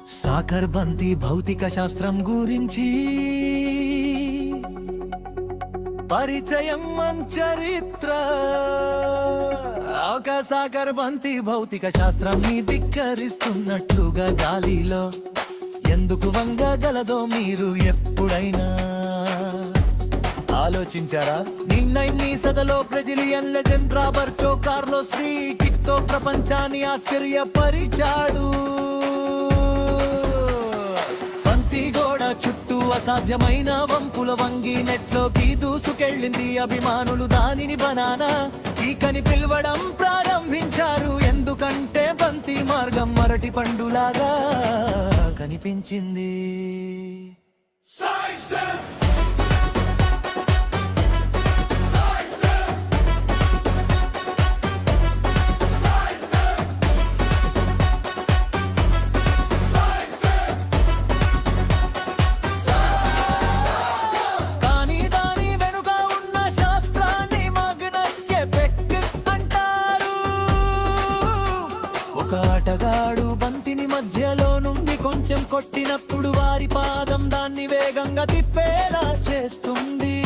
Soccer బంతి భౌతిక శాస్త్రం గురించి పరిచయం చరిత్ర. ఒక సాకర్ బంతి భౌతిక శాస్త్రాన్ని ధిక్కరిస్తున్నట్లుగా గాలిలో ఎందుకు వంగగలదో మీరు ఎప్పుడైనా ఆలోచించారా? నిన్నైన్ని సదలో Brazilian legend Roberto Carlos free kick తో ప్రపంచాన్ని ఆశ్చర్యపరిచాడు. బంతి గోడ చుట్టూ అసాధ్యమైన వంపుల వంగి నెట్లోకి దూసుకెళ్ళింది. అభిమానులు దానిని బనానా కీకని పిలవడం ప్రారంభించారు. ఎందుకంటే బంతి మార్గం మరటి పండులాగా కనిపించింది. ఆటగాడు బంతిని మధ్యలో నుండి కొంచెం కొట్టినప్పుడు వారి పాదం దాన్ని వేగంగా తిప్పేలా చేస్తుంది.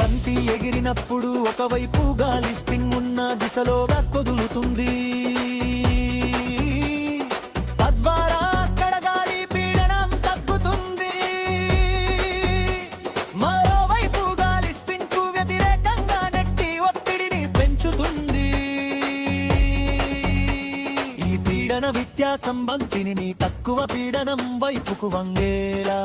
బంతి ఎగిరినప్పుడు ఒకవైపు గాలి స్పిన్ ఉన్న దిశలో కదులుతుంది. తద్వారా అక్కడ గాలి పీడనం తగ్గుతుంది. మరోవైపు గాలి స్పిన్ కు వ్యతిరేకంగా నెట్టి ఒత్తిడిని పెంచుతుంది. పీడన వ్యత్యాసం బంతిని తక్కువ పీడనం వైపుకు వంగేలా